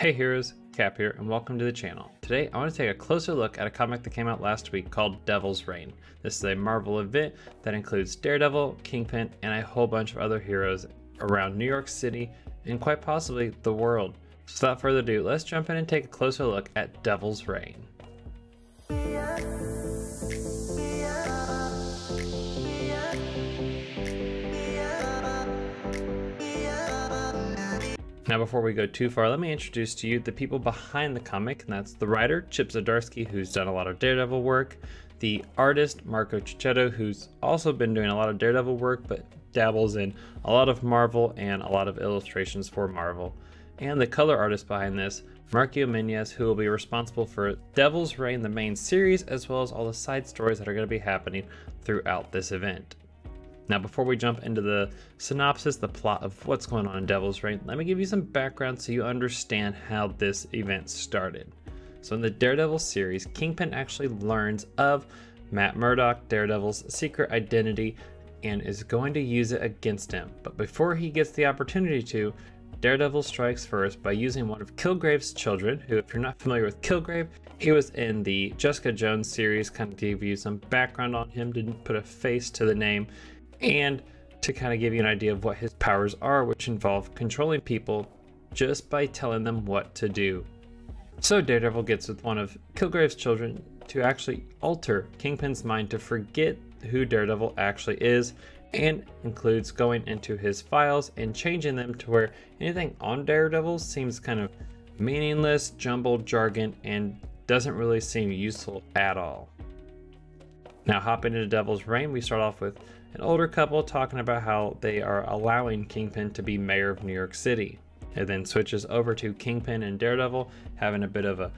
Hey heroes, Cap here, and welcome to the channel. Today I want to take a closer look at a comic that came out last week called Devil's Reign. This is a Marvel event that includes Daredevil, Kingpin, and a whole bunch of other heroes around New York City and quite possibly the world. So without further ado, let's jump in and take a closer look at Devil's Reign. Now before we go too far, let me introduce to you the people behind the comic, and that's the writer, Chip Zdarsky, who's done a lot of Daredevil work, the artist, Marco Checchetto, who's also been doing a lot of Daredevil work, but dabbles in a lot of Marvel and a lot of illustrations for Marvel, and the color artist behind this, Marcio Menyes, who will be responsible for Devil's Reign, the main series, as well as all the side stories that are going to be happening throughout this event. Now, before we jump into the synopsis, the plot of what's going on in Devil's Reign, let me give you some background so you understand how this event started. So in the Daredevil series, Kingpin actually learns of Matt Murdock, Daredevil's secret identity, and is going to use it against him. But before he gets the opportunity to, Daredevil strikes first by using one of Kilgrave's children, who, if you're not familiar with Kilgrave, he was in the Jessica Jones series, kind of gave you some background on him, didn't put a face to the name, and to kind of give you an idea of what his powers are, which involve controlling people just by telling them what to do. So Daredevil gets with one of Kilgrave's children to actually alter Kingpin's mind to forget who Daredevil actually is, and includes going into his files and changing them to where anything on Daredevil seems kind of meaningless, jumbled jargon, and doesn't really seem useful at all. Now hopping into Devil's Reign, we start off with an older couple talking about how they are allowing Kingpin to be mayor of New York City. It then switches over to Kingpin and Daredevil having a bit of a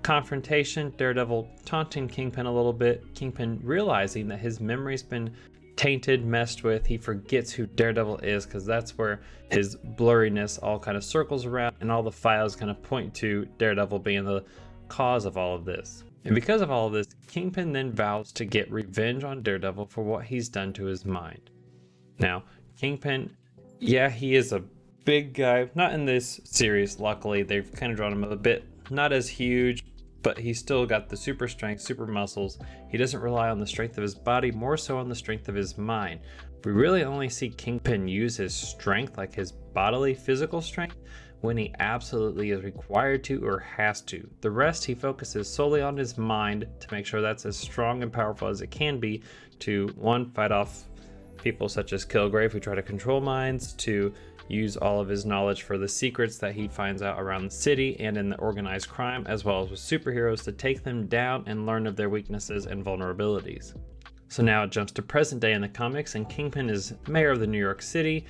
confrontation, Daredevil taunting Kingpin a little bit, Kingpin realizing that his memory's been tainted, messed with, he forgets who Daredevil is because that's where his blurriness all kind of circles around and all the files kind of point to Daredevil being the cause of all of this. And because of all of this, Kingpin then vows to get revenge on Daredevil for what he's done to his mind. Now, Kingpin, yeah, he is a big guy. Not in this series, luckily. They've kind of drawn him a bit, not as huge, but he's still got the super strength, super muscles. He doesn't rely on the strength of his body, more so on the strength of his mind. We really only see Kingpin use his strength, like his bodily, physical strength, when he absolutely is required to or has to. The rest he focuses solely on his mind to make sure that's as strong and powerful as it can be to, one, fight off people such as Kilgrave who try to control minds, to use all of his knowledge for the secrets that he finds out around the city and in the organized crime, as well as with superheroes to take them down and learn of their weaknesses and vulnerabilities. So now it jumps to present day in the comics, and Kingpin is mayor of the New York City,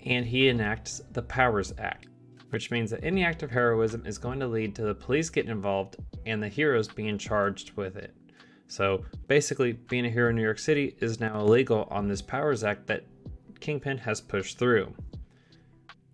and he enacts the Powers Act, which means that any act of heroism is going to lead to the police getting involved and the heroes being charged with it. So basically, being a hero in New York City is now illegal on this Powers Act that Kingpin has pushed through.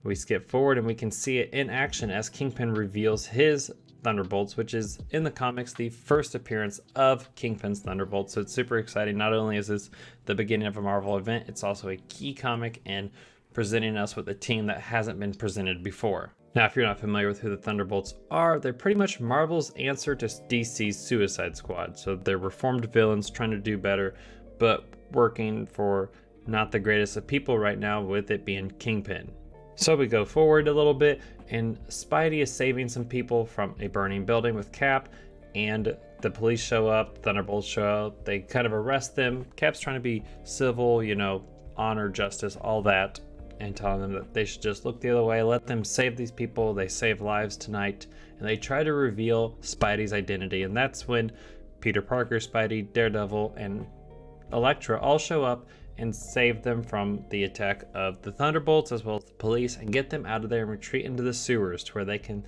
We skip forward and we can see it in action as Kingpin reveals his Thunderbolts, which is in the comics the first appearance of Kingpin's Thunderbolts. So it's super exciting. Not only is this the beginning of a Marvel event, it's also a key comic and presenting us with a team that hasn't been presented before. Now, if you're not familiar with who the Thunderbolts are, they're pretty much Marvel's answer to DC's Suicide Squad. So they're reformed villains trying to do better, but working for not the greatest of people right now, with it being Kingpin. So we go forward a little bit, and Spidey is saving some people from a burning building with Cap, and the police show up, Thunderbolts show up, they kind of arrest them. Cap's trying to be civil, you know, honor, justice, all that, and telling them that they should just look the other way, let them save these people, they save lives tonight, and they try to reveal Spidey's identity, and that's when Peter Parker, Spidey, Daredevil, and Elektra all show up and save them from the attack of the Thunderbolts as well as the police, and get them out of there and retreat into the sewers to where they can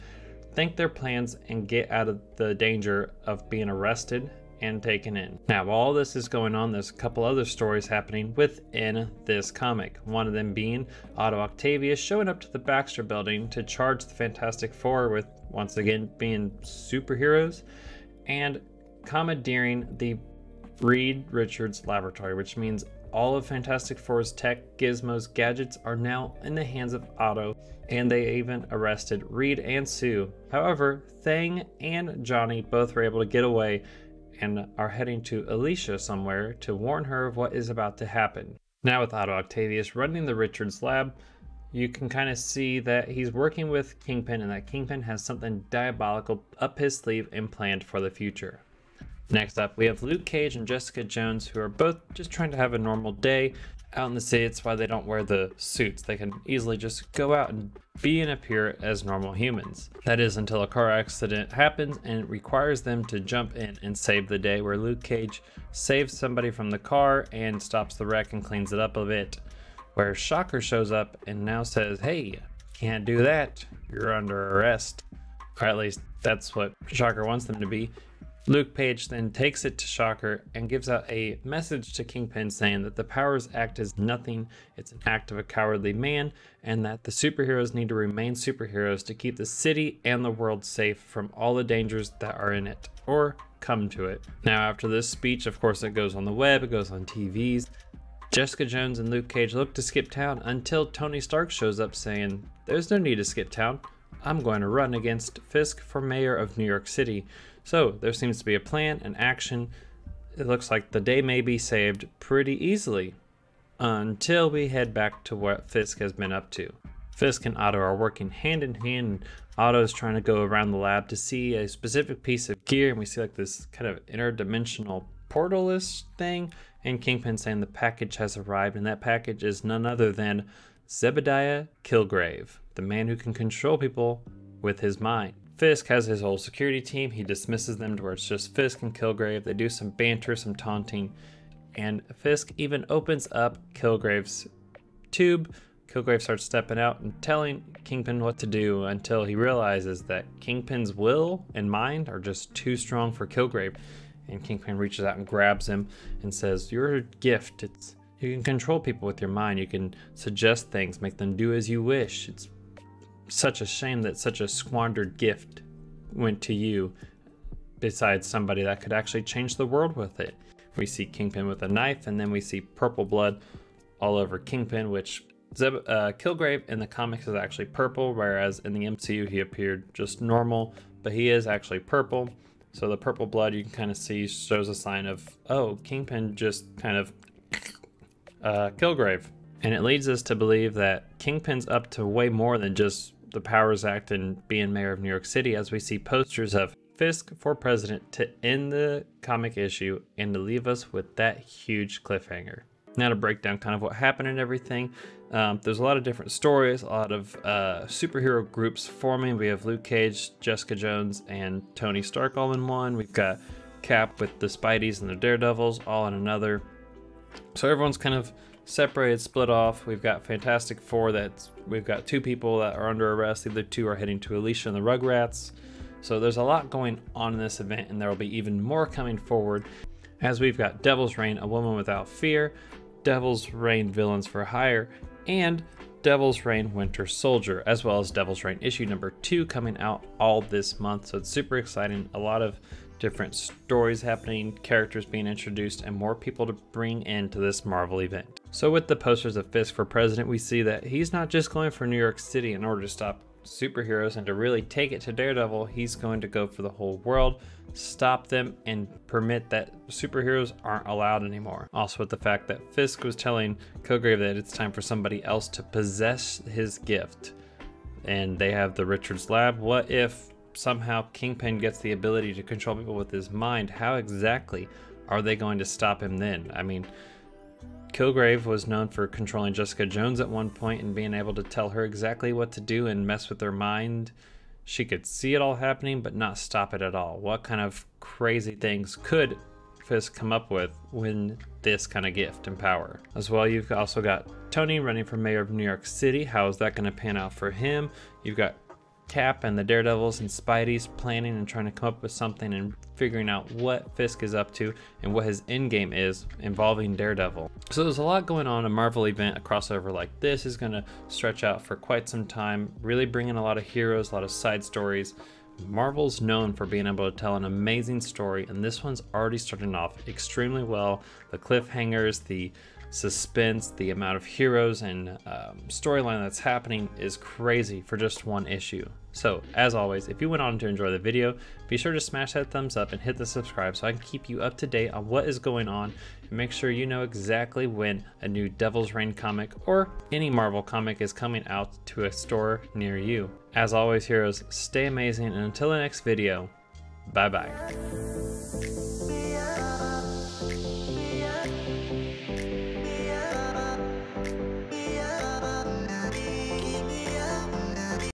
think their plans and get out of the danger of being arrested and taken in. Now, while all this is going on, there's a couple other stories happening within this comic. One of them being Otto Octavius showing up to the Baxter building to charge the Fantastic Four with, once again, being superheroes, and commandeering the Reed Richards laboratory, which means all of Fantastic Four's tech, gizmos, gadgets are now in the hands of Otto, and they even arrested Reed and Sue. However, Thing and Johnny both were able to get away and are heading to Alicia somewhere to warn her of what is about to happen. Now with Otto Octavius running the Richards lab, you can kind of see that he's working with Kingpin and that Kingpin has something diabolical up his sleeve and planned for the future. Next up, we have Luke Cage and Jessica Jones, who are both just trying to have a normal day out in the city. It's why they don't wear the suits. They can easily just go out and be and appear as normal humans. That is until a car accident happens and it requires them to jump in and save the day, where Luke Cage saves somebody from the car and stops the wreck and cleans it up a bit, where Shocker shows up and now says, hey, can't do that. You're under arrest. Or at least that's what Shocker wants them to be. Luke Cage then takes it to Shocker and gives out a message to Kingpin saying that the Powers Act is nothing, it's an act of a cowardly man, and that the superheroes need to remain superheroes to keep the city and the world safe from all the dangers that are in it, or come to it. Now after this speech, of course, it goes on the web, it goes on TVs. Jessica Jones and Luke Cage look to skip town until Tony Stark shows up saying, there's no need to skip town. I'm going to run against Fisk for mayor of New York City. So there seems to be a plan and action. It looks like the day may be saved pretty easily until we head back to what Fisk has been up to. Fisk and Otto are working hand in hand, and Otto is trying to go around the lab to see a specific piece of gear, and we see like this kind of interdimensional portal-ish thing, and Kingpin saying the package has arrived, and that package is none other than Zebediah Kilgrave, the man who can control people with his mind. Fisk has his whole security team. He dismisses them to where it's just Fisk and Kilgrave. They do some banter, some taunting, and Fisk even opens up Kilgrave's tube. Kilgrave starts stepping out and telling Kingpin what to do until he realizes that Kingpin's will and mind are just too strong for Kilgrave. And Kingpin reaches out and grabs him and says, you're a gift. You can control people with your mind. You can suggest things, make them do as you wish. It's such a shame that such a squandered gift went to you, besides somebody that could actually change the world with it. We see Kingpin with a knife, and then we see purple blood all over Kingpin, which Kilgrave in the comics is actually purple, whereas in the MCU he appeared just normal, but he is actually purple. So the purple blood you can kind of see shows a sign of, oh, Kingpin just kind of Kilgrave. And it leads us to believe that Kingpin's up to way more than just the Powers Act and being mayor of New York City, as we see posters of Fisk for president to end the comic issue and to leave us with that huge cliffhanger. Now to break down kind of what happened and everything, there's a lot of different stories, a lot of superhero groups forming. We have Luke Cage, Jessica Jones, and Tony Stark all in one. We've got Cap with the Spideys and the Daredevils all in another. So everyone's kind of separated, split off. We've got Fantastic Four, we've got two people that are under arrest. The other two are heading to Alicia and the Rugrats. So there's a lot going on in this event, and there will be even more coming forward, as we've got Devil's Reign, A Woman Without Fear, Devil's Reign, Villains for Hire, and Devil's Reign, Winter Soldier, as well as Devil's Reign issue number 2 coming out all this month. So it's super exciting. A lot of different stories happening, characters being introduced, and more people to bring into this Marvel event. So with the posters of Fisk for president, we see that he's not just going for New York City in order to stop superheroes and to really take it to Daredevil. He's going to go for the whole world, stop them, and permit that superheroes aren't allowed anymore. Also with the fact that Fisk was telling Kilgrave that it's time for somebody else to possess his gift, and they have the Richards lab. What if somehow Kingpin gets the ability to control people with his mind? How exactly are they going to stop him then? I mean, Kilgrave was known for controlling Jessica Jones at one point and being able to tell her exactly what to do and mess with her mind. She could see it all happening but not stop it at all. What kind of crazy things could Fisk come up with when this kind of gift and power? As well, you've also got Tony running for mayor of New York City. How is that going to pan out for him? You've got Cap and the Daredevils and Spideys planning and trying to come up with something and figuring out what Fisk is up to and what his end game is involving Daredevil. So there's a lot going on. A Marvel event, a crossover like this is going to stretch out for quite some time, really bring in a lot of heroes, a lot of side stories. Marvel's known for being able to tell an amazing story, and this one's already starting off extremely well. The cliffhangers, the suspense, the amount of heroes and storyline that's happening is crazy for just one issue. So as always, if you went on to enjoy the video, be sure to smash that thumbs up and hit the subscribe so I can keep you up to date on what is going on, and make sure you know exactly when a new Devil's Reign comic or any Marvel comic is coming out to a store near you. As always, heroes, stay amazing, and until the next video, bye bye.